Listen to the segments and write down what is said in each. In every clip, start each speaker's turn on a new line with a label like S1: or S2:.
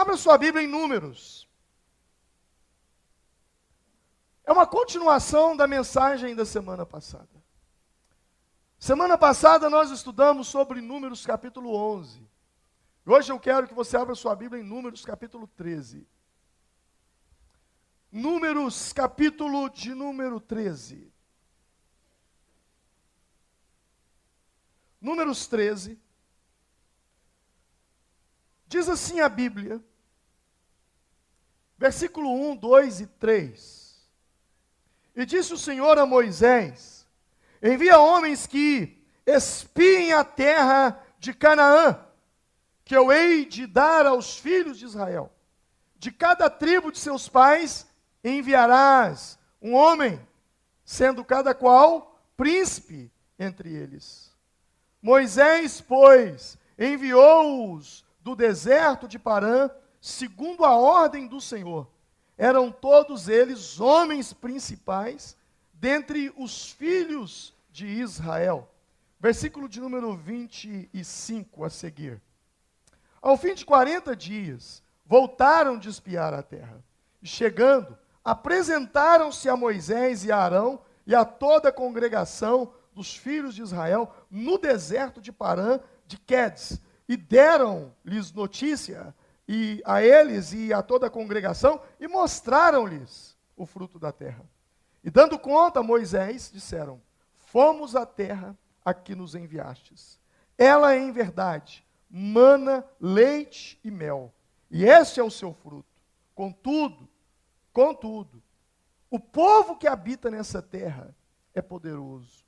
S1: Abra sua Bíblia em Números. É uma continuação da mensagem da semana passada. Semana passada nós estudamos sobre Números capítulo 11. Hoje eu quero que você abra sua Bíblia em Números capítulo 13. Números capítulo de número 13. Números 13. Diz assim a Bíblia, versículo 1, 2 e 3. E disse o Senhor a Moisés: envia homens que espiem a terra de Canaã, que eu hei de dar aos filhos de Israel. De cada tribo de seus pais enviarás um homem, sendo cada qual príncipe entre eles. Moisés, pois, enviou-os do deserto de Parã, segundo a ordem do Senhor. Eram todos eles homens principais dentre os filhos de Israel. Versículo de número 25 a seguir. Ao fim de 40 dias, voltaram de espiar a terra. E chegando, apresentaram-se a Moisés e a Arão e a toda a congregação dos filhos de Israel no deserto de Parã de Quedes. E deram-lhes notícia, e a eles e a toda a congregação, e mostraram-lhes o fruto da terra. E dando conta a Moisés, disseram: fomos à terra a que nos enviastes. Ela é em verdade mana, leite e mel, e este é o seu fruto. Contudo, o povo que habita nessa terra é poderoso,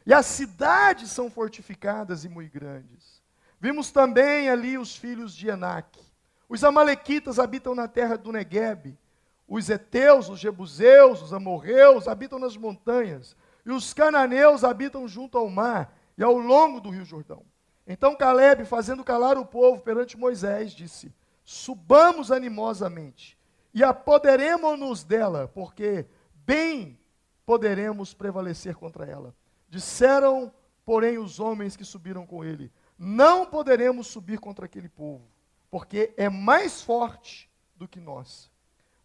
S1: e as cidades são fortificadas e muito grandes. Vimos também ali os filhos de Enaque. Os amalequitas habitam na terra do Neguebe. Os heteus, os jebuseus, os amorreus habitam nas montanhas. E os cananeus habitam junto ao mar e ao longo do rio Jordão. Então Calebe, fazendo calar o povo perante Moisés, disse: subamos animosamente e apoderemo-nos dela, porque bem poderemos prevalecer contra ela. Disseram, porém, os homens que subiram com ele: não poderemos subir contra aquele povo, porque é mais forte do que nós.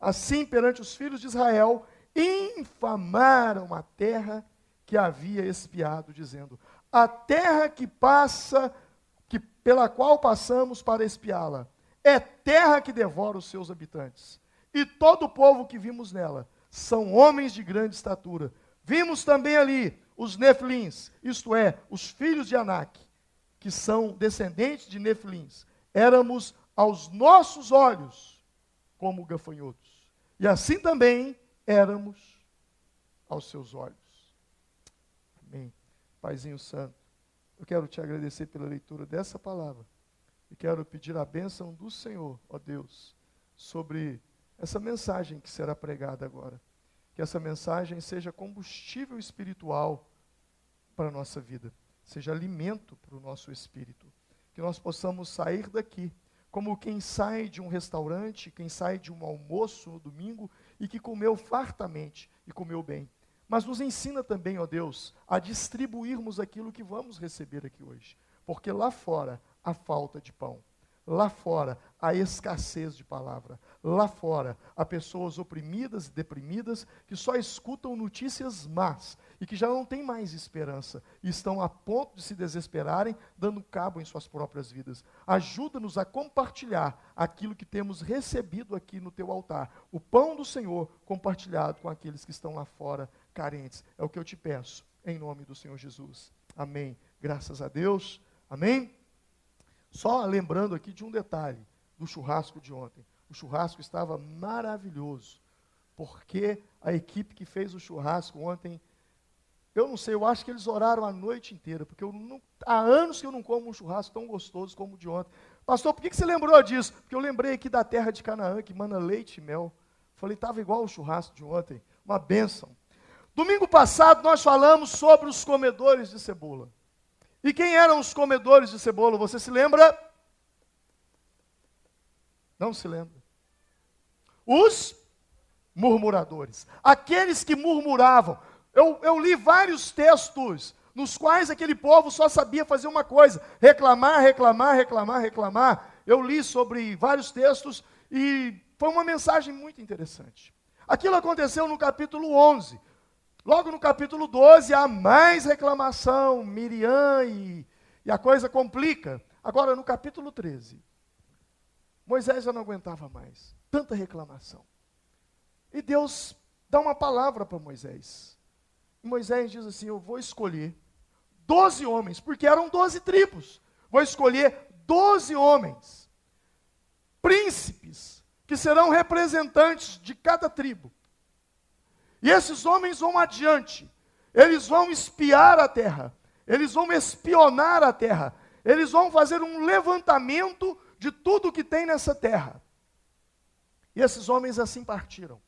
S1: Assim, perante os filhos de Israel, infamaram a terra que havia espiado, dizendo: a terra pela qual passamos para espiá-la, é terra que devora os seus habitantes. E todo o povo que vimos nela são homens de grande estatura. Vimos também ali os nefilins, isto é, os filhos de Anak, que são descendentes de nefilins. Éramos aos nossos olhos como gafanhotos, e assim também éramos aos seus olhos. Amém. Paizinho Santo, eu quero te agradecer pela leitura dessa palavra, e quero pedir a bênção do Senhor, ó Deus, sobre essa mensagem que será pregada agora. Que essa mensagem seja combustível espiritual para a nossa vida, seja alimento para o nosso espírito. Que nós possamos sair daqui como quem sai de um restaurante, quem sai de um almoço no domingo e que comeu fartamente e comeu bem. Mas nos ensina também, ó Deus, a distribuirmos aquilo que vamos receber aqui hoje. Porque lá fora há falta de pão. Lá fora há escassez de palavra. Lá fora há pessoas oprimidas e deprimidas que só escutam notícias más e que já não têm mais esperança e estão a ponto de se desesperarem, dando cabo em suas próprias vidas. Ajuda-nos a compartilhar aquilo que temos recebido aqui no teu altar, o pão do Senhor compartilhado com aqueles que estão lá fora carentes. É o que eu te peço, em nome do Senhor Jesus. Amém. Graças a Deus. Amém. Só lembrando aqui de um detalhe do churrasco de ontem. O churrasco estava maravilhoso, porque a equipe que fez o churrasco ontem, eu não sei, eu acho que eles oraram a noite inteira, porque há anos que eu não como um churrasco tão gostoso como o de ontem. Pastor, por que você lembrou disso? Porque eu lembrei aqui da terra de Canaã, que mana leite e mel. Falei, estava igual o churrasco de ontem, uma bênção. Domingo passado nós falamos sobre os comedores de cebola. E quem eram os comedores de cebola? Você se lembra? Não se lembra. Os murmuradores. Aqueles que murmuravam. Eu li vários textos nos quais aquele povo só sabia fazer uma coisa: reclamar, reclamar, reclamar, reclamar. eu li sobre vários textos e foi uma mensagem muito interessante. Aquilo aconteceu no capítulo 11. Logo no capítulo 12 há mais reclamação, Miriam e a coisa complica. Agora no capítulo 13, Moisés já não aguentava mais, tanta reclamação. E Deus dá uma palavra para Moisés. E Moisés diz assim, eu vou escolher 12 homens, porque eram 12 tribos. Vou escolher 12 homens, príncipes, que serão representantes de cada tribo. E esses homens vão adiante, eles vão espiar a terra, eles vão espionar a terra, eles vão fazer um levantamento de tudo que tem nessa terra. E esses homens assim partiram,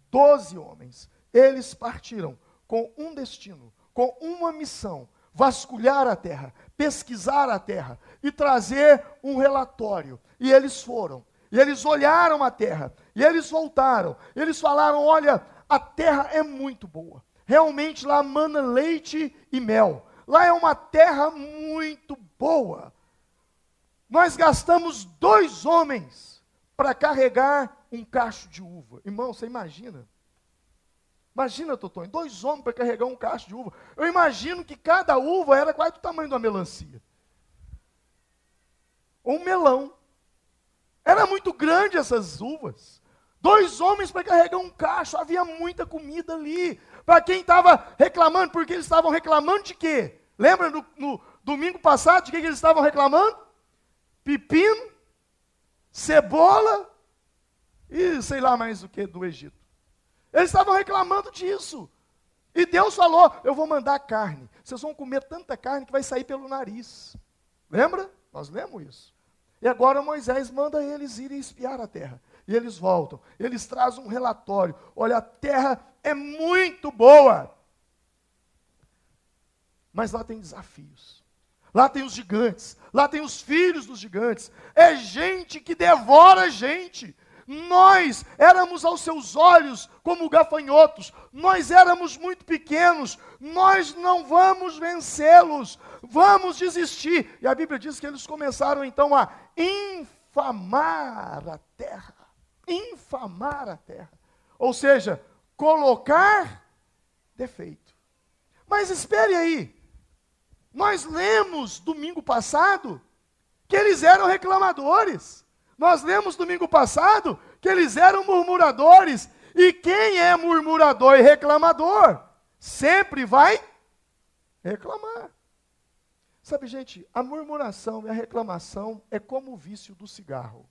S1: 12 homens, eles partiram com um destino, com uma missão, vasculhar a terra, pesquisar a terra e trazer um relatório. E eles foram, e eles olharam a terra, e eles voltaram, e eles falaram, olha, a terra é muito boa, realmente lá mana leite e mel, lá é uma terra muito boa. Nós gastamos 2 homens para carregar um cacho de uva. Irmão, você imagina? Imagina, Totonho, 2 homens para carregar um cacho de uva. Eu imagino que cada uva era quase do tamanho de uma melancia. Ou um melão. Era muito grande essas uvas. 2 homens para carregar um cacho, havia muita comida ali. Para quem estava reclamando, porque eles estavam reclamando de quê? Lembra no domingo passado de que eles estavam reclamando? Pepino, cebola e sei lá mais o que do Egito. Eles estavam reclamando disso. E Deus falou, eu vou mandar carne. Vocês vão comer tanta carne que vai sair pelo nariz. Lembra? Nós lemos isso. E agora Moisés manda eles irem espiar a terra. E eles voltam. Eles trazem um relatório. Olha, a terra é muito boa. Mas lá tem desafios. Lá tem os gigantes. Lá tem os filhos dos gigantes. É gente que devora gente. Nós éramos aos seus olhos como gafanhotos, nós éramos muito pequenos, nós não vamos vencê-los, vamos desistir. E a Bíblia diz que eles começaram então a infamar a terra, ou seja, colocar defeito. Mas espere aí, nós lemos domingo passado que eles eram reclamadores. Nós lemos domingo passado que eles eram murmuradores. E quem é murmurador e reclamador, sempre vai reclamar. Sabe, gente, a murmuração e a reclamação é como o vício do cigarro.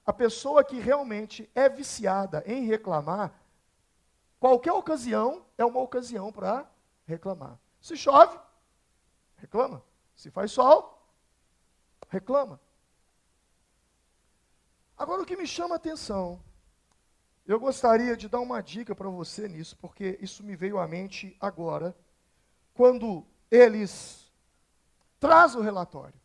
S1: A pessoa que realmente é viciada em reclamar, qualquer ocasião é uma ocasião para reclamar. Se chove, reclama. Se faz sol, reclama. Agora, o que me chama a atenção, eu gostaria de dar uma dica para você nisso, porque isso me veio à mente agora, quando eles trazem o relatório.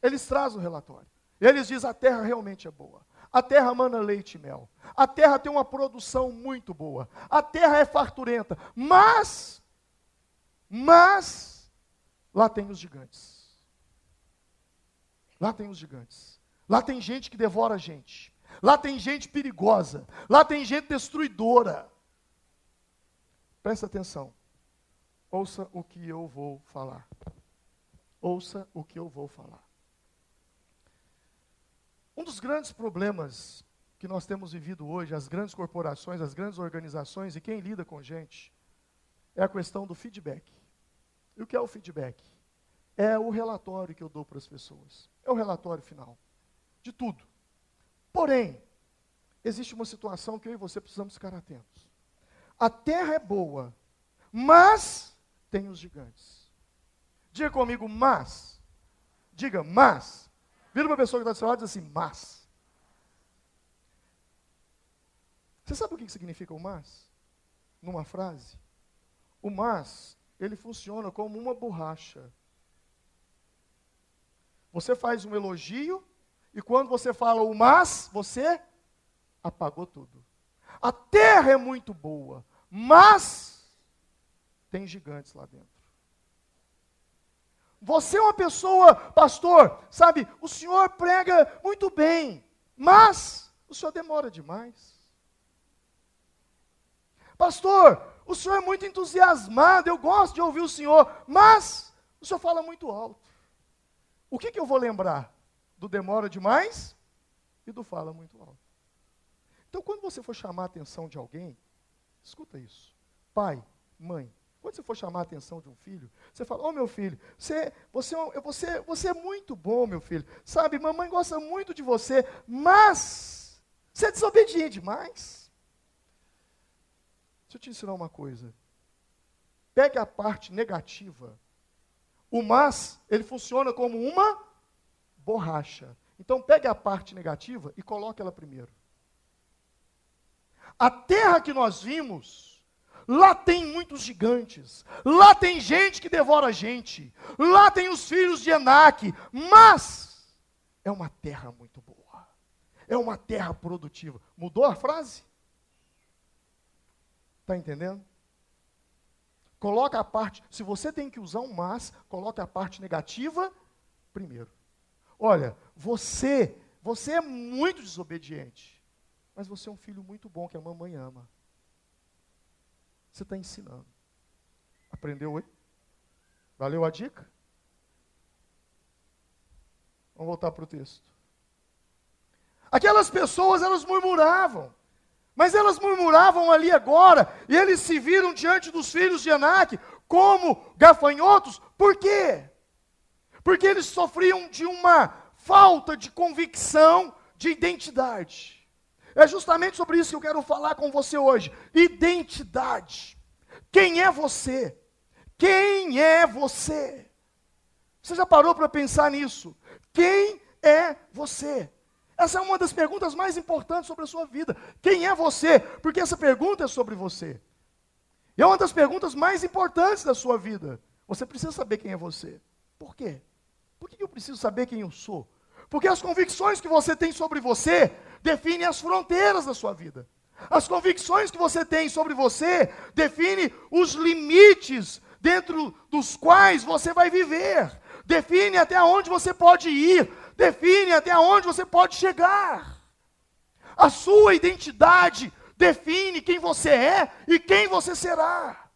S1: Eles trazem o relatório. Eles dizem, a terra realmente é boa. A terra mana leite e mel. A terra tem uma produção muito boa. A terra é farturenta. Mas, lá tem os gigantes. Lá tem os gigantes. Lá tem gente que devora gente. Lá tem gente perigosa. Lá tem gente destruidora. Presta atenção. Ouça o que eu vou falar. Ouça o que eu vou falar. Um dos grandes problemas que nós temos vivido hoje, as grandes corporações, as grandes organizações e quem lida com gente, é a questão do feedback. E o que é o feedback? É o relatório que eu dou para as pessoas. É o relatório final. De tudo. Porém, existe uma situação que eu e você precisamos ficar atentos. A terra é boa, mas tem os gigantes. Diga comigo, mas. Diga, mas. Vira uma pessoa que está do seu lado e diz assim, mas. Você sabe o que significa o mas? Numa frase? O mas, ele funciona como uma borracha. Você faz um elogio, e quando você fala o mas, você apagou tudo. A terra é muito boa, mas tem gigantes lá dentro. Você é uma pessoa, pastor, sabe, o senhor prega muito bem, mas o senhor demora demais. Pastor, o senhor é muito entusiasmado, eu gosto de ouvir o senhor, mas o senhor fala muito alto. O que eu vou lembrar? Do demora demais e do fala muito alto. Então, quando você for chamar a atenção de alguém, escuta isso. Pai, mãe, quando você for chamar a atenção de um filho, você fala, meu filho, você é muito bom, meu filho. Sabe, mamãe gosta muito de você, mas você é desobediente demais. Deixa eu te ensinar uma coisa. Pegue a parte negativa. O mas, ele funciona como uma borracha. Então, pegue a parte negativa e coloque ela primeiro. A terra que nós vimos, lá tem muitos gigantes, lá tem gente que devora gente, lá tem os filhos de Enaque, mas é uma terra muito boa, é uma terra produtiva. Mudou a frase? Está entendendo? Coloca a parte, se você tem que usar um mas, coloque a parte negativa primeiro. Olha, você é muito desobediente, mas você é um filho muito bom que a mamãe ama. Você está ensinando. Aprendeu aí? Valeu a dica? Vamos voltar para o texto. Aquelas pessoas, elas murmuravam. Mas elas murmuravam ali agora, e eles se viram diante dos filhos de Enaque como gafanhotos. Por quê? Porque eles sofriam de uma falta de convicção, de identidade. É justamente sobre isso que eu quero falar com você hoje. Identidade. Quem é você? Quem é você? Você já parou para pensar nisso? Quem é você? Essa é uma das perguntas mais importantes sobre a sua vida. Quem é você? Porque essa pergunta é sobre você. E é uma das perguntas mais importantes da sua vida. Você precisa saber quem é você. Por quê? Por que eu preciso saber quem eu sou? Porque as convicções que você tem sobre você definem as fronteiras da sua vida. As convicções que você tem sobre você definem os limites dentro dos quais você vai viver. Define até onde você pode ir. Define até onde você pode chegar. A sua identidade define quem você é e quem você será.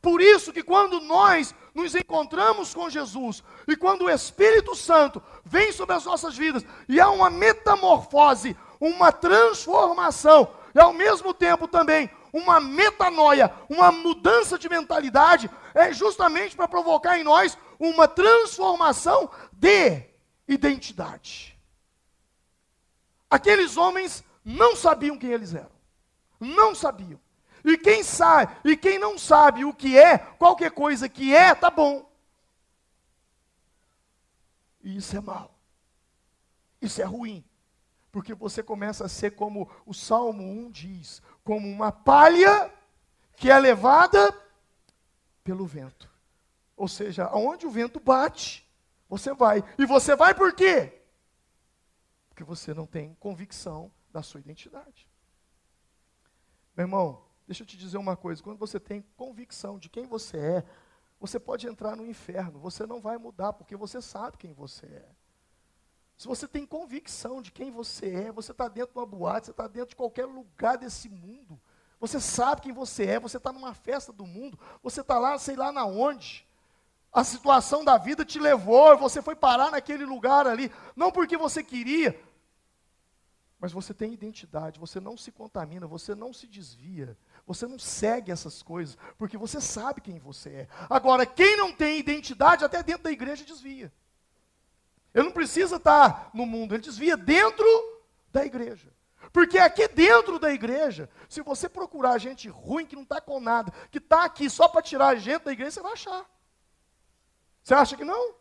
S1: Por isso que quando nós nos encontramos com Jesus, e quando o Espírito Santo vem sobre as nossas vidas, e há uma metamorfose, uma transformação, e ao mesmo tempo também uma metanoia, uma mudança de mentalidade, é justamente para provocar em nós uma transformação de identidade. Aqueles homens não sabiam quem eles eram. Não sabiam. E quem sabe, e quem não sabe o que é, qualquer coisa que é, tá bom. E isso é mal. Isso é ruim. Porque você começa a ser como o Salmo 1 diz, como uma palha que é levada pelo vento. Ou seja, aonde o vento bate, você vai. E você vai por quê? Porque você não tem convicção da sua identidade. Meu irmão, deixa eu te dizer uma coisa. Quando você tem convicção de quem você é, você pode entrar no inferno. Você não vai mudar, porque você sabe quem você é. Se você tem convicção de quem você é, você está dentro de uma boate, você está dentro de qualquer lugar desse mundo. Você sabe quem você é, você está numa festa do mundo, você está lá, sei lá na onde. A situação da vida te levou, você foi parar naquele lugar ali, não porque você queria, mas você tem identidade, você não se contamina, você não se desvia, você não segue essas coisas, porque você sabe quem você é. Agora, quem não tem identidade, até dentro da igreja desvia. Ele não precisa estar no mundo, ele desvia dentro da igreja. Porque aqui dentro da igreja, se você procurar gente ruim, que não está com nada, que está aqui só para tirar a gente da igreja, você vai achar. Você acha que não?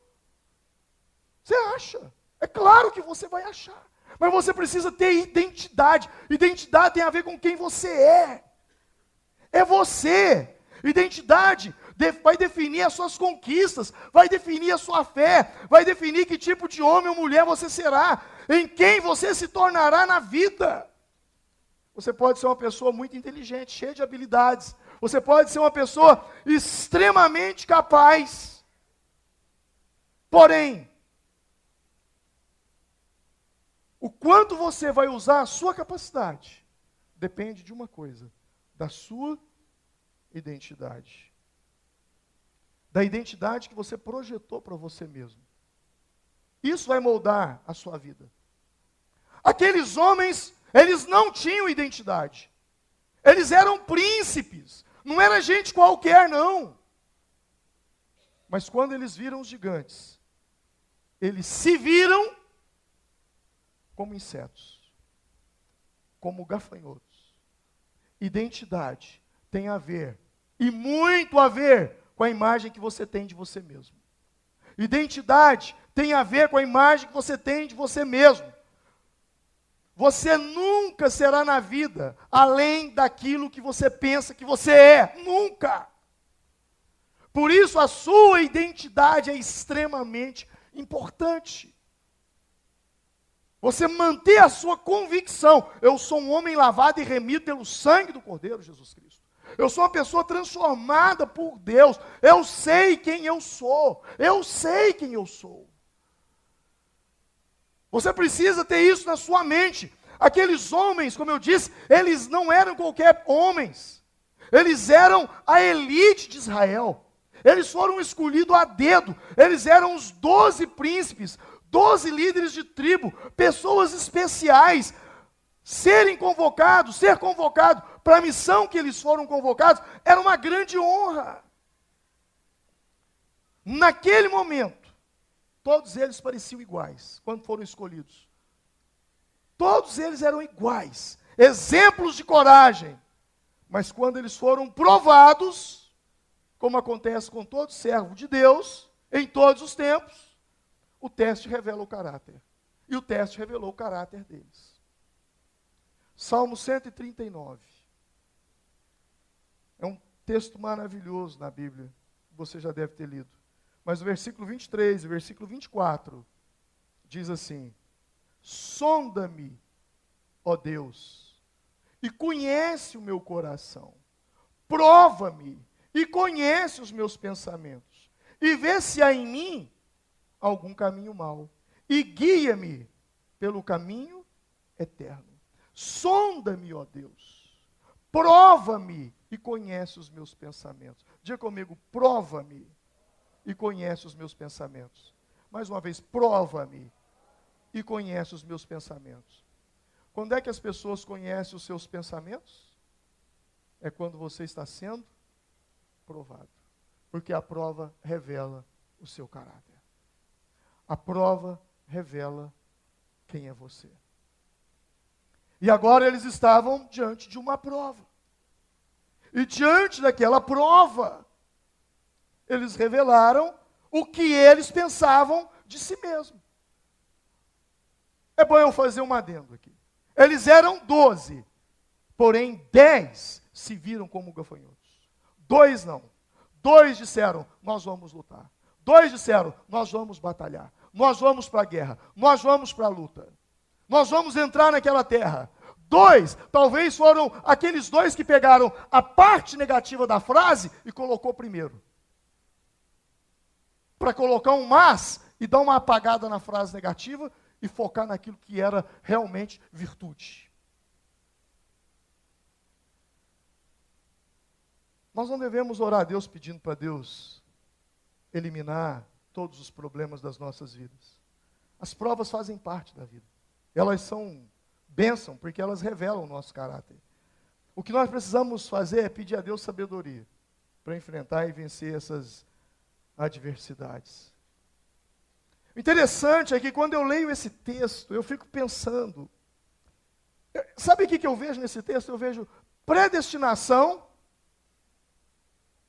S1: Você acha. É claro que você vai achar. Mas você precisa ter identidade. Identidade tem a ver com quem você é. É você. Identidade vai definir as suas conquistas, vai definir a sua fé, vai definir que tipo de homem ou mulher você será, em quem você se tornará na vida. Você pode ser uma pessoa muito inteligente, cheia de habilidades. Você pode ser uma pessoa extremamente capaz. Porém, o quanto você vai usar a sua capacidade depende de uma coisa: da sua identidade. Da identidade que você projetou para você mesmo. Isso vai moldar a sua vida. Aqueles homens, eles não tinham identidade. Eles eram príncipes. Não era gente qualquer, não. Mas quando eles viram os gigantes, eles se viram como insetos, como gafanhotos. Identidade tem a ver, e muito a ver, com a imagem que você tem de você mesmo. Identidade tem a ver com a imagem que você tem de você mesmo. Você nunca será na vida além daquilo que você pensa que você é. Nunca! Por isso a sua identidade é extremamente importante. Você manter a sua convicção. Eu sou um homem lavado e remido pelo sangue do Cordeiro Jesus Cristo. Eu sou uma pessoa transformada por Deus. Eu sei quem eu sou. Eu sei quem eu sou. Você precisa ter isso na sua mente. Aqueles homens, como eu disse, eles não eram qualquer homens. Eles eram a elite de Israel. Eles foram escolhidos a dedo. Eles eram os 12 príncipes, 12 líderes de tribo, pessoas especiais. Ser convocado para a missão que eles foram convocados, era uma grande honra. Naquele momento, todos eles pareciam iguais, quando foram escolhidos. Todos eles eram iguais, exemplos de coragem. Mas quando eles foram provados, como acontece com todo servo de Deus, em todos os tempos, o teste revela o caráter. E o teste revelou o caráter deles. Salmo 139. É um texto maravilhoso na Bíblia, você já deve ter lido. Mas o versículo 23 e o versículo 24 diz assim: sonda-me, ó Deus, e conhece o meu coração. Prova-me e conhece os meus pensamentos. E vê se há em mim algum caminho mau. E guia-me pelo caminho eterno. Sonda-me, ó Deus. Prova-me e conhece os meus pensamentos. Diga comigo: prova-me e conhece os meus pensamentos. Mais uma vez: prova-me e conhece os meus pensamentos. Quando é que as pessoas conhecem os seus pensamentos? É quando você está sendo provado. Porque a prova revela o seu caráter. A prova revela quem é você. E agora eles estavam diante de uma prova. E diante daquela prova, eles revelaram o que eles pensavam de si mesmos. É bom eu fazer um adendo aqui. Eles eram 12, porém 10 se viram como gafanhotos. 2 não. 2 disseram: nós vamos lutar. 2 disseram: nós vamos batalhar. Nós vamos para a guerra. Nós vamos para a luta. Nós vamos entrar naquela terra. 2, talvez foram aqueles 2 que pegaram a parte negativa da frase e colocou primeiro. Para colocar um mas e dar uma apagada na frase negativa e focar naquilo que era realmente virtude. Nós não devemos orar a Deus pedindo para Deus eliminar todos os problemas das nossas vidas. As provas fazem parte da vida. Elas são bênção, porque elas revelam o nosso caráter. O que nós precisamos fazer é pedir a Deus sabedoria para enfrentar e vencer essas adversidades. O interessante é que quando eu leio esse texto, eu fico pensando, sabe o que eu vejo nesse texto? Eu vejo predestinação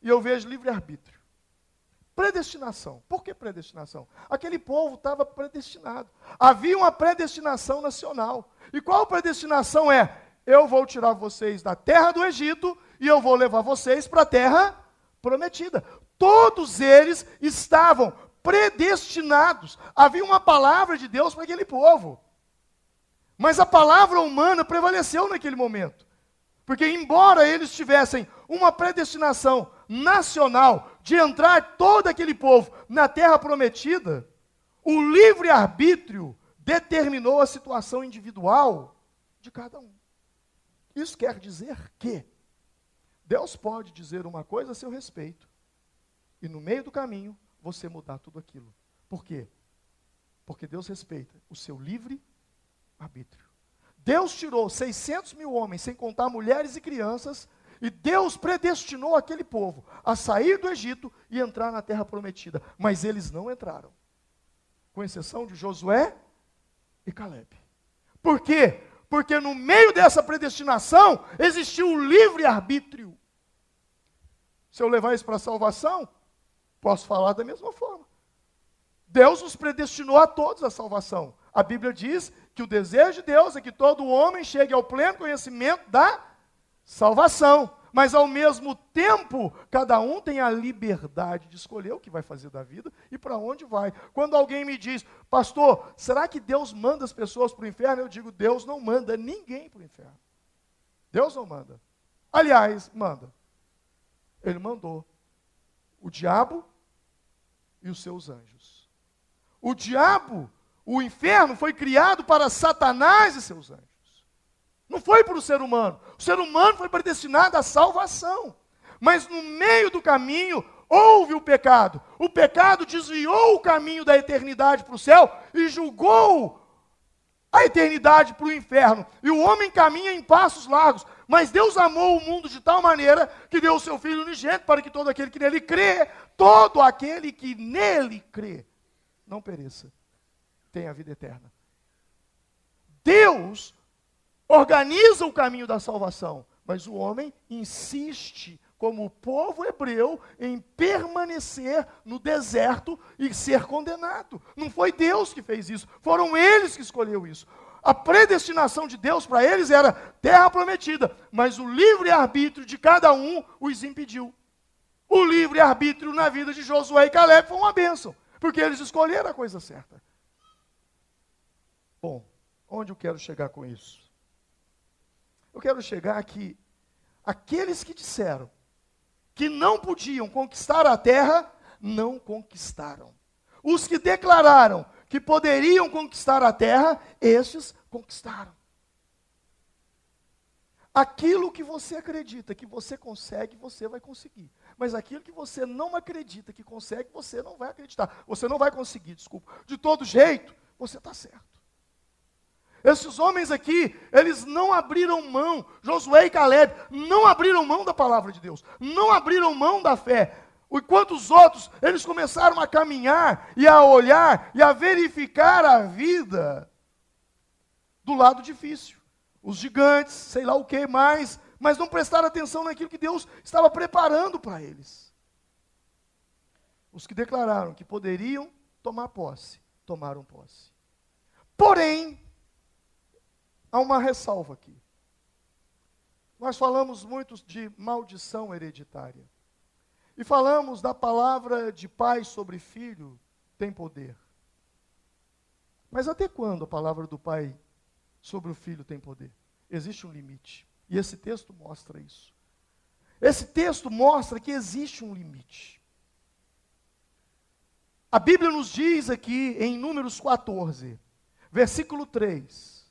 S1: e eu vejo livre-arbítrio. Predestinação. Por que predestinação? Aquele povo estava predestinado. Havia uma predestinação nacional. E qual predestinação é? Eu vou tirar vocês da terra do Egito e eu vou levar vocês para a terra prometida. Todos eles estavam predestinados. Havia uma palavra de Deus para aquele povo. Mas a palavra humana prevaleceu naquele momento. Porque embora eles tivessem uma predestinação nacional de entrar todo aquele povo na terra prometida, O livre-arbítrio determinou a situação individual de cada um. Isso quer dizer que Deus pode dizer uma coisa a seu respeito, e no meio do caminho, você mudar tudo aquilo. Por quê? Porque Deus respeita o seu livre-arbítrio. Deus tirou 600 mil homens, sem contar mulheres e crianças, e Deus predestinou aquele povo a sair do Egito e entrar na terra prometida. Mas eles não entraram, com exceção de Josué e Caleb. Por quê? Porque no meio dessa predestinação existiu o livre-arbítrio. Se eu levar isso para a salvação, posso falar da mesma forma. Deus nos predestinou a todos a salvação. A Bíblia diz que o desejo de Deus é que todo homem chegue ao pleno conhecimento da salvação. Mas ao mesmo tempo, cada um tem a liberdade de escolher o que vai fazer da vida e para onde vai. Quando alguém me diz, pastor, será que Deus manda as pessoas para o inferno? Eu digo, Deus não manda ninguém para o inferno. Deus não manda. Aliás, manda. Ele mandou o diabo e os seus anjos. O diabo, o inferno, foi criado para Satanás e seus anjos. Não foi para o ser humano. O ser humano foi predestinado à salvação. Mas no meio do caminho, houve o pecado. O pecado desviou o caminho da eternidade para o céu e julgou a eternidade para o inferno. E o homem caminha em passos largos. Mas Deus amou o mundo de tal maneira que deu o seu Filho unigênito para que todo aquele que nele crê, todo aquele que nele crê, não pereça, tenha a vida eterna. Deus organiza o caminho da salvação, mas o homem insiste, como o povo hebreu, em permanecer no deserto e ser condenado. Não foi Deus que fez isso, foram eles que escolheram isso. A predestinação de Deus para eles era terra prometida, mas o livre-arbítrio de cada um os impediu. O livre-arbítrio na vida de Josué e Caleb foi uma bênção, porque eles escolheram a coisa certa. Bom, onde eu quero chegar com isso? Eu quero chegar aqui, aqueles que disseram que não podiam conquistar a terra, não conquistaram. Os que declararam que poderiam conquistar a terra, estes conquistaram. Aquilo que você acredita que você consegue, você vai conseguir. Mas aquilo que você não acredita que consegue, você não vai acreditar. Você não vai conseguir, desculpa. De todo jeito, você está certo. Esses homens aqui, eles não abriram mão, Josué e Caleb, não abriram mão da palavra de Deus, não abriram mão da fé. Enquanto os outros, eles começaram a caminhar e a olhar e a verificar a vida do lado difícil. Os gigantes, sei lá o que mais, mas não prestaram atenção naquilo que Deus estava preparando para eles. Os que declararam que poderiam tomar posse, tomaram posse. Porém, há uma ressalva aqui. Nós falamos muito de maldição hereditária. E falamos da palavra de pai sobre filho tem poder. Mas até quando a palavra do pai sobre o filho tem poder? Existe um limite. E esse texto mostra isso. Esse texto mostra que existe um limite. A Bíblia nos diz aqui em Números 14, versículo 3.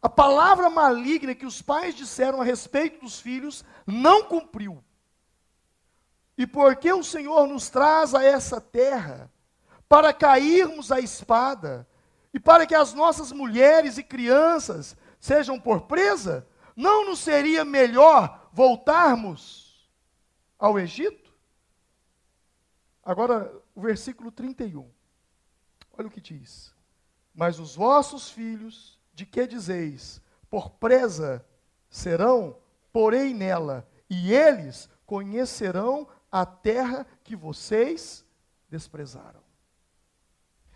S1: A palavra maligna que os pais disseram a respeito dos filhos não cumpriu. E porque o Senhor nos traz a essa terra para cairmos à espada e para que as nossas mulheres e crianças sejam por presa, não nos seria melhor voltarmos ao Egito? Agora, o versículo 31. Olha o que diz. Mas os vossos filhos, de que dizeis, por presa serão, porém nela, e eles conhecerão a terra que vocês desprezaram.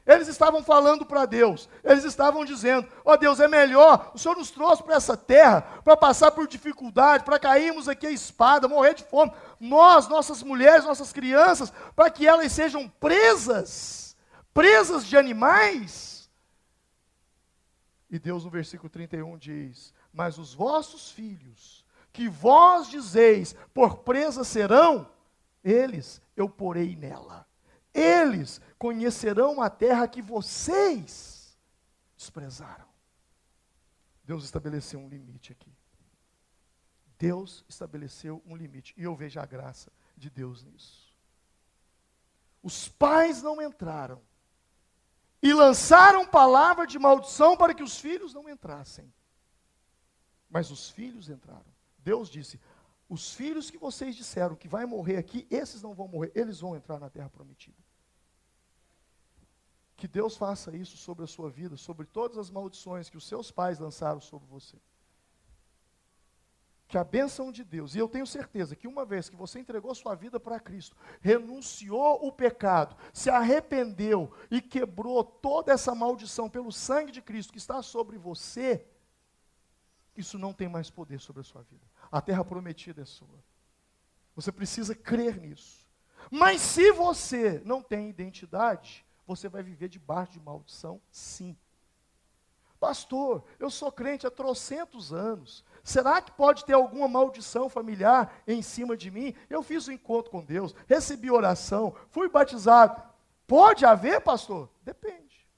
S1: Eles estavam falando para Deus, eles estavam dizendo, ó Deus, é melhor, o Senhor nos trouxe para essa terra, para passar por dificuldade, para cairmos aqui a espada, morrer de fome, nós, nossas mulheres, nossas crianças, para que elas sejam presas de animais. E Deus no versículo 31 diz, mas os vossos filhos, que vós dizeis, por presa serão, eles eu porei nela, eles conhecerão a terra que vocês desprezaram. Deus estabeleceu um limite aqui. Deus estabeleceu um limite. E eu vejo a graça de Deus nisso. Os pais não entraram. E lançaram palavra de maldição para que os filhos não entrassem. Mas os filhos entraram. Deus disse, os filhos que vocês disseram que vai morrer aqui, esses não vão morrer, eles vão entrar na terra prometida. Que Deus faça isso sobre a sua vida, sobre todas as maldições que os seus pais lançaram sobre você. Que a bênção de Deus, e eu tenho certeza que uma vez que você entregou sua vida para Cristo, renunciou o pecado, se arrependeu e quebrou toda essa maldição pelo sangue de Cristo que está sobre você, isso não tem mais poder sobre a sua vida. A terra prometida é sua. Você precisa crer nisso. Mas se você não tem identidade, você vai viver debaixo de maldição, sim. Pastor, eu sou crente há trocentos anos. Será que pode ter alguma maldição familiar em cima de mim? Eu fiz um encontro com Deus, recebi oração, fui batizado. Pode haver, pastor? Depende.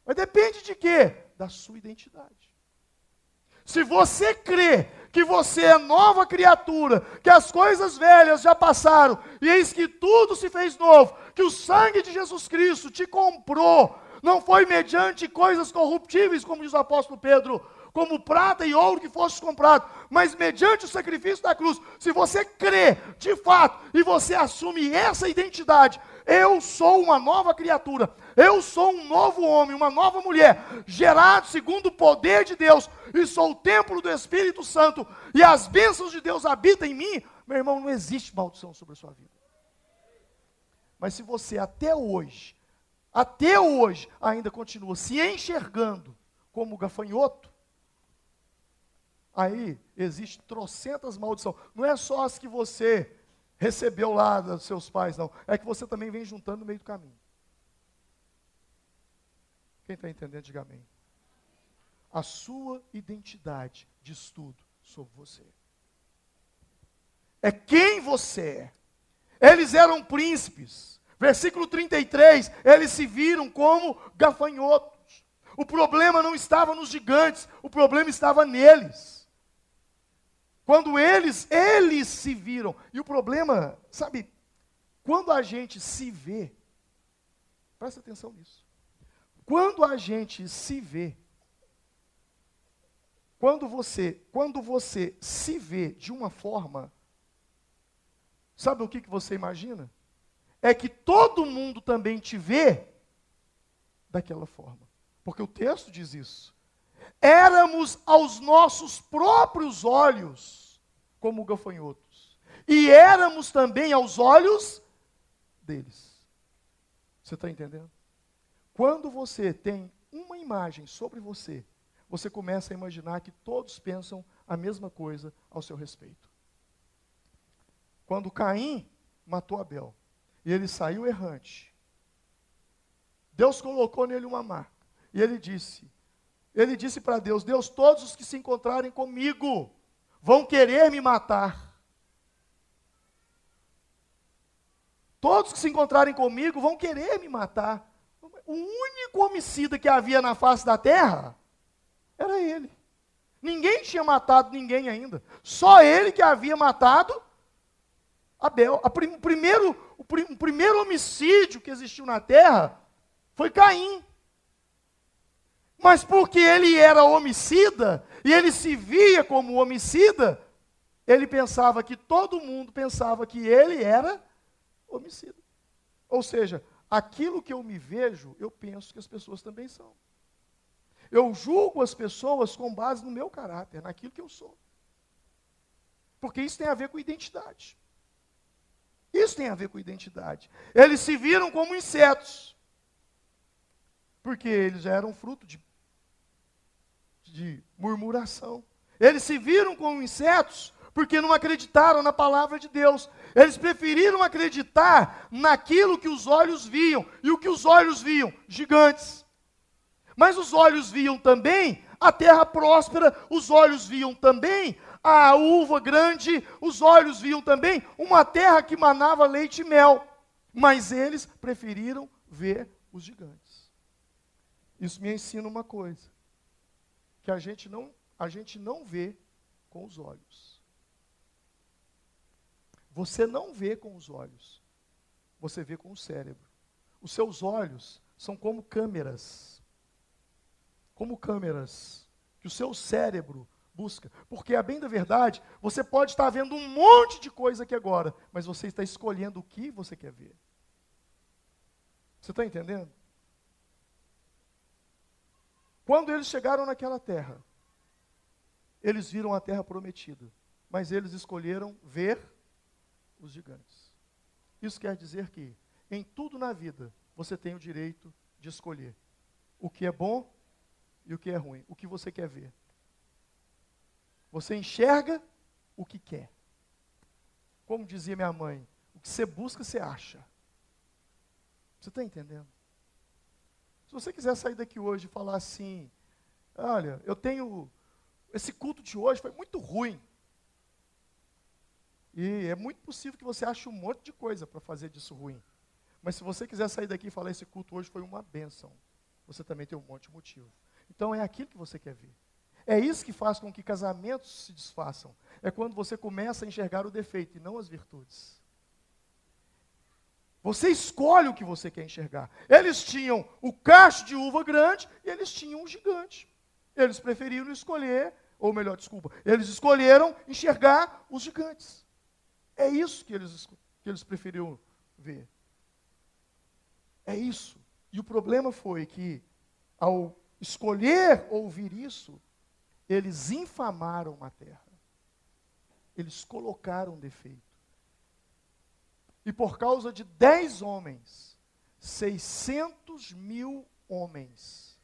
S1: Mas depende de quê? Da sua identidade. Se você crê que você é nova criatura, que as coisas velhas já passaram, e eis que tudo se fez novo, que o sangue de Jesus Cristo te comprou, não foi mediante coisas corruptíveis, como diz o apóstolo Pedro, como prata e ouro que fosse comprado, mas mediante o sacrifício da cruz. Se você crê de fato, e você assume essa identidade, eu sou uma nova criatura, eu sou um novo homem, uma nova mulher, gerado segundo o poder de Deus, e sou o templo do Espírito Santo, e as bênçãos de Deus habitam em mim, meu irmão, não existe maldição sobre a sua vida. Mas se você até hoje, ainda continua se enxergando como gafanhoto, aí existe trocentas maldições. Não é só as que você recebeu lá dos seus pais, não. É que você também vem juntando no meio do caminho. Quem está entendendo, diga amém. A sua identidade diz tudo sobre você. É quem você é. Eles eram príncipes. Versículo 33, eles se viram como gafanhotos. O problema não estava nos gigantes, o problema estava neles. Quando eles se viram, e o problema, sabe, quando a gente se vê, presta atenção nisso, quando a gente se vê, quando você se vê de uma forma, sabe o que você imagina? É que todo mundo também te vê daquela forma, porque o texto diz isso. Éramos aos nossos próprios olhos como gafanhotos, e éramos também aos olhos deles. Você está entendendo? Quando você tem uma imagem sobre você, você começa a imaginar que todos pensam a mesma coisa ao seu respeito. Quando Caim matou Abel, e ele saiu errante, Deus colocou nele uma marca, e ele disse para Deus, Deus, todos os que se encontrarem comigo vão querer me matar. Todos que se encontrarem comigo vão querer me matar. O único homicida que havia na face da terra era ele. Ninguém tinha matado ninguém ainda. Só ele que havia matado Abel. O primeiro homicídio que existiu na terra foi Caim. Mas porque ele era homicida, e ele se via como homicida, ele pensava que todo mundo pensava que ele era homicida. Ou seja, aquilo que eu me vejo, eu penso que as pessoas também são. Eu julgo as pessoas com base no meu caráter, naquilo que eu sou. Porque isso tem a ver com identidade. Isso tem a ver com identidade. Eles se viram como insetos, porque eles já eram fruto de murmuração. Eles se viram como insetos porque não acreditaram na palavra de Deus. Eles preferiram acreditar naquilo que os olhos viam. E o que os olhos viam? Gigantes. Mas os olhos viam também a terra próspera, os olhos viam também a uva grande, os olhos viam também uma terra que manava leite e mel. mas eles preferiram ver os gigantes. Isso me ensina uma coisa, que a gente não vê com os olhos. Você não vê com os olhos, você vê com o cérebro. Os seus olhos são como câmeras que o seu cérebro busca. Porque, a bem da verdade, você pode estar vendo um monte de coisa aqui agora, mas você está escolhendo o que você quer ver. Você está entendendo? Quando eles chegaram naquela terra, eles viram a terra prometida, mas eles escolheram ver os gigantes. Isso quer dizer que, em tudo na vida, você tem o direito de escolher o que é bom e o que é ruim, o que você quer ver. Você enxerga o que quer. Como dizia minha mãe, o que você busca, você acha. Você está entendendo? Se você quiser sair daqui hoje e falar assim, olha, esse culto de hoje foi muito ruim. E é muito possível que você ache um monte de coisa para fazer disso ruim. Mas se você quiser sair daqui e falar, esse culto hoje foi uma bênção, você também tem um monte de motivo. Então é aquilo que você quer ver. É isso que faz com que casamentos se desfaçam. É quando você começa a enxergar o defeito e não as virtudes. Você escolhe o que você quer enxergar. Eles tinham o cacho de uva grande e eles tinham um gigante. Eles preferiram escolher, ou melhor, desculpa, eles escolheram enxergar os gigantes. É isso que eles preferiram ver. É isso. E o problema foi que, ao escolher ouvir isso, eles infamaram a terra. Eles colocaram defeito. E por causa de 10 homens, 600 mil homens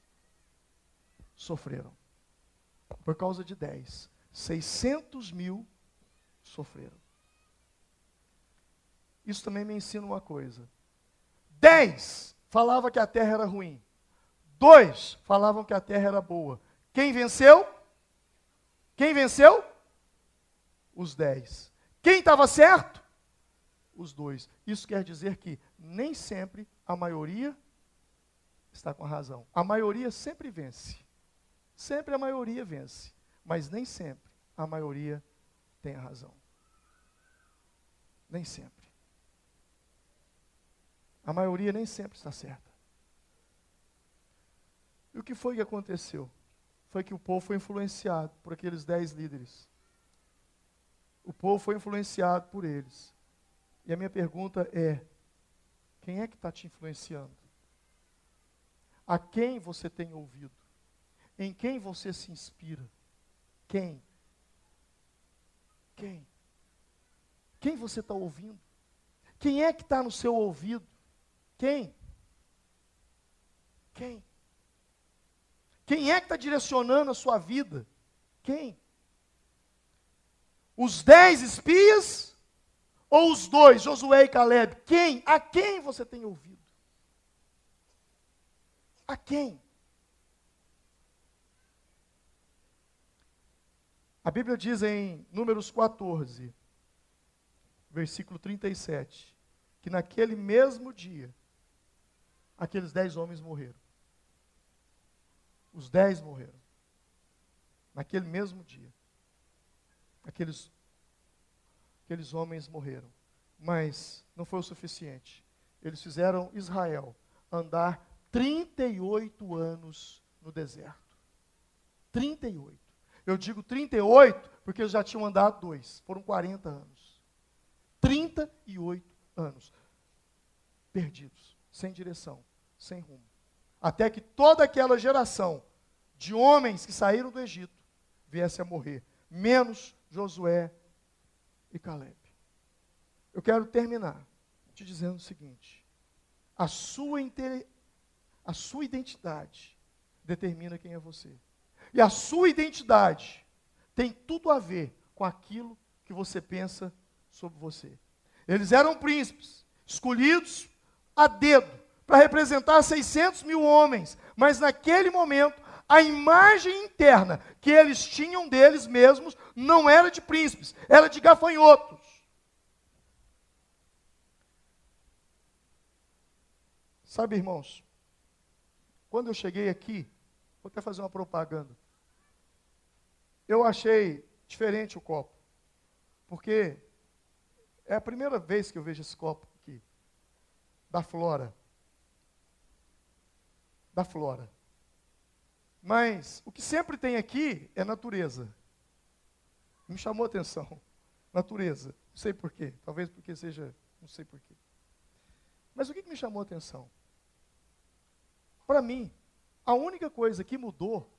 S1: sofreram. Por causa de 10, 600 mil sofreram. Isso também me ensina uma coisa. 10 falavam que a terra era ruim. 2 falavam que a terra era boa. Quem venceu? Quem venceu? Os 10. Quem estava certo? Os 2. Isso quer dizer que nem sempre a maioria está com a razão. A maioria sempre vence. Sempre a maioria vence. Mas nem sempre a maioria tem a razão. Nem sempre. A maioria nem sempre está certa. E o que foi que aconteceu? Foi que o povo foi influenciado por aqueles 10 líderes. O povo foi influenciado por eles. E a minha pergunta é, quem é que está te influenciando? A quem você tem ouvido? Em quem você se inspira? Quem? Quem? Quem você está ouvindo? Quem é que está no seu ouvido? Quem? Quem? Quem é que está direcionando a sua vida? Quem? Os 10 espias ou os 2, Josué e Caleb? Quem? A quem você tem ouvido? A quem? A Bíblia diz em Números 14, versículo 37, que naquele mesmo dia, aqueles 10 homens morreram. Os 10 morreram. Naquele mesmo dia. Aqueles homens morreram. Mas não foi o suficiente. Eles fizeram Israel andar 38 anos no deserto. 38. Eu digo 38 porque eles já tinham andado 2. Foram 40 anos. 38 anos. Perdidos. Sem direção. Sem rumo. Até que toda aquela geração de homens que saíram do Egito viesse a morrer. Menos Josué e Caleb. Eu quero terminar te dizendo o seguinte. A sua identidade determina quem é você. E a sua identidade tem tudo a ver com aquilo que você pensa sobre você. Eles eram príncipes, escolhidos a dedo, para representar 600 mil homens. Mas naquele momento, a imagem interna que eles tinham deles mesmos não era de príncipes, era de gafanhotos. Sabe, irmãos, quando eu cheguei aqui, vou até fazer uma propaganda, eu achei diferente o copo, porque é a primeira vez que eu vejo esse copo aqui, da Flora. Da Flora. Mas o que sempre tem aqui é natureza. Me chamou a atenção. Natureza. Não sei porquê. Talvez porque seja, não sei porquê. Mas o que me chamou a atenção? Para mim, a única coisa que mudou,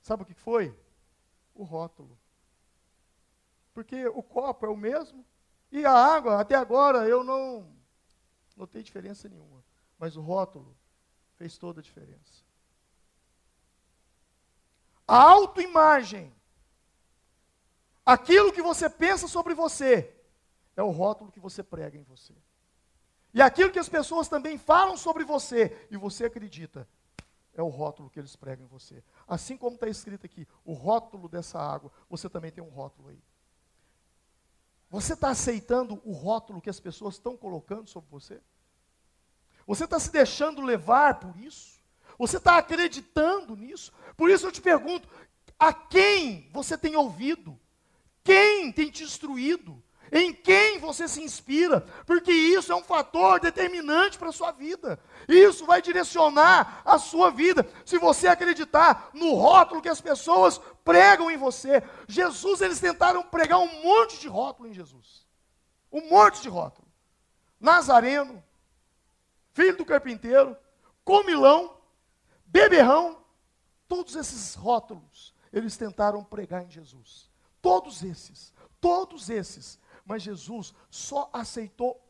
S1: sabe o que foi? O rótulo. Porque o copo é o mesmo, e a água, até agora, eu não notei diferença nenhuma. Mas o rótulo fez toda a diferença. A autoimagem, aquilo que você pensa sobre você, é o rótulo que você prega em você. E aquilo que as pessoas também falam sobre você, e você acredita, é o rótulo que eles pregam em você. Assim como está escrito aqui, o rótulo dessa água, você também tem um rótulo aí. Você está aceitando o rótulo que as pessoas estão colocando sobre você? Você está se deixando levar por isso? Você está acreditando nisso? Por isso eu te pergunto, a quem você tem ouvido? Quem tem te instruído? Em quem você se inspira? Porque isso é um fator determinante para a sua vida. Isso vai direcionar a sua vida. Se você acreditar no rótulo que as pessoas pregam em você. Jesus, eles tentaram pregar um monte de rótulo em Jesus. Um monte de rótulo. Nazareno, filho do carpinteiro, comilão, beberrão. Todos esses rótulos, eles tentaram pregar em Jesus. Todos esses. Mas Jesus só aceitou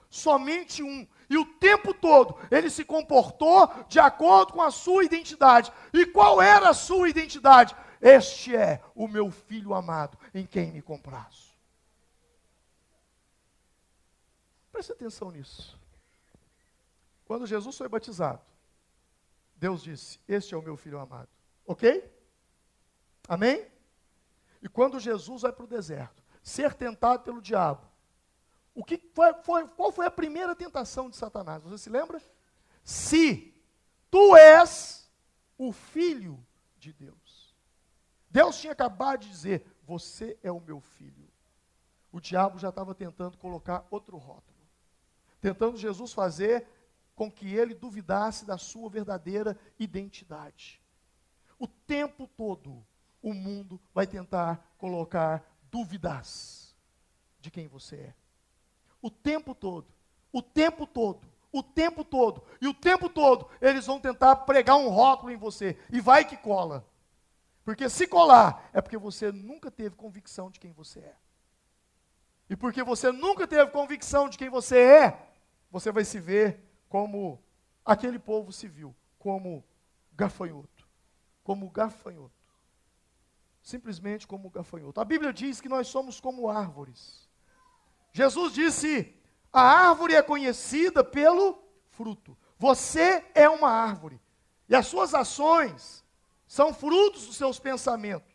S1: somente um. E o tempo todo ele se comportou de acordo com a sua identidade. E qual era a sua identidade? Este é o meu filho amado, em quem me comprazo. Preste atenção nisso. Quando Jesus foi batizado, Deus disse, este é o meu filho amado. Ok? Amém? E quando Jesus vai para o deserto, ser tentado pelo diabo, qual foi a primeira tentação de Satanás? Você se lembra? Se tu és o filho de Deus. Deus tinha acabado de dizer, você é o meu filho. O diabo já estava tentando colocar outro rótulo. Tentando Jesus fazer com que ele duvidasse da sua verdadeira identidade. O tempo todo, o mundo vai tentar colocar dúvidas de quem você é. O tempo todo, e o tempo todo, eles vão tentar pregar um rótulo em você, e vai que cola. Porque se colar, é porque você nunca teve convicção de quem você é. E porque você nunca teve convicção de quem você é, você vai se ver como aquele povo se viu, como gafanhoto. Como gafanhoto. Simplesmente como gafanhoto. A Bíblia diz que nós somos como árvores. Jesus disse, a árvore é conhecida pelo fruto. Você é uma árvore. E as suas ações são frutos dos seus pensamentos.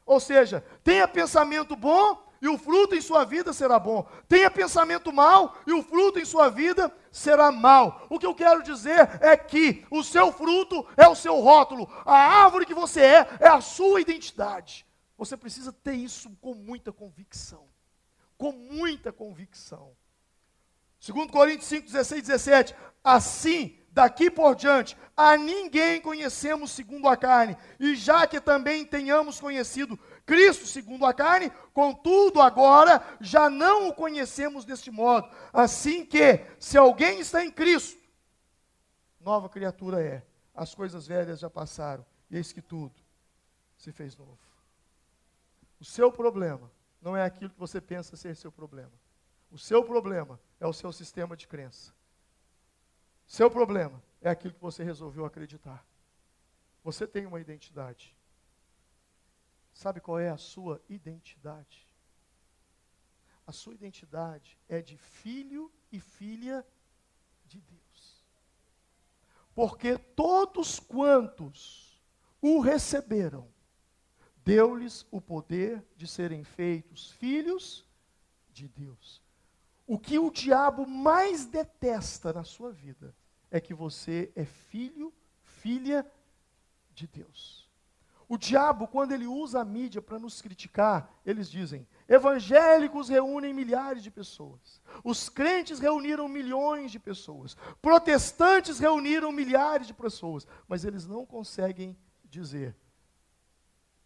S1: Ou seja, tenha pensamento bom e o fruto em sua vida será bom. Tenha pensamento mau e o fruto em sua vida será mau. O que eu quero dizer é que o seu fruto é o seu rótulo. A árvore que você é a sua identidade. Você precisa ter isso com muita convicção. Com muita convicção. 2 Coríntios 5, 16, 17. Assim, daqui por diante, a ninguém conhecemos segundo a carne. E já que também tenhamos conhecido Cristo segundo a carne, contudo agora já não o conhecemos deste modo. Assim que, se alguém está em Cristo, nova criatura é. As coisas velhas já passaram, e eis que tudo se fez novo. O seu problema não é aquilo que você pensa ser seu problema. O seu problema é o seu sistema de crença. Seu problema é aquilo que você resolveu acreditar. Você tem uma identidade. Sabe qual é a sua identidade? A sua identidade é de filho e filha de Deus. Porque todos quantos o receberam, deu-lhes o poder de serem feitos filhos de Deus. O que o diabo mais detesta na sua vida é que você é filho, filha de Deus. O diabo, quando ele usa a mídia para nos criticar, eles dizem: evangélicos reúnem milhares de pessoas, os crentes reuniram milhões de pessoas, protestantes reuniram milhares de pessoas, mas eles não conseguem dizer: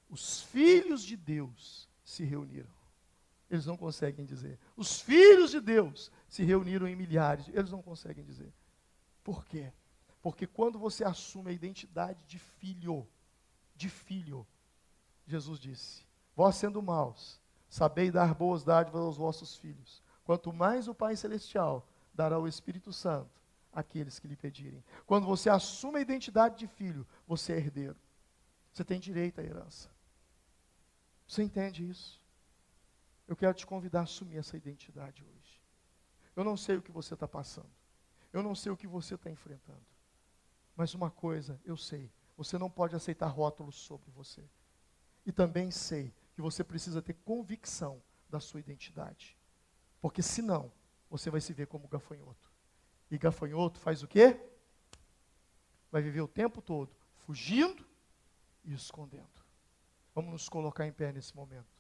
S1: os filhos de Deus se reuniram. Eles não conseguem dizer. Os filhos de Deus se reuniram em milhares. Eles não conseguem dizer. Por quê? Porque quando você assume a identidade de filho, Jesus disse: vós sendo maus, sabei dar boas dádivas aos vossos filhos. Quanto mais o Pai Celestial dará o Espírito Santo àqueles que lhe pedirem. Quando você assume a identidade de filho, você é herdeiro. Você tem direito à herança. Você entende isso? Eu quero te convidar a assumir essa identidade hoje. Eu não sei o que você está passando. Eu não sei o que você está enfrentando. Mas uma coisa eu sei: você não pode aceitar rótulos sobre você. E também sei que você precisa ter convicção da sua identidade. Porque senão, você vai se ver como gafanhoto. E gafanhoto faz o quê? Vai viver o tempo todo fugindo e escondendo. Vamos nos colocar em pé nesse momento.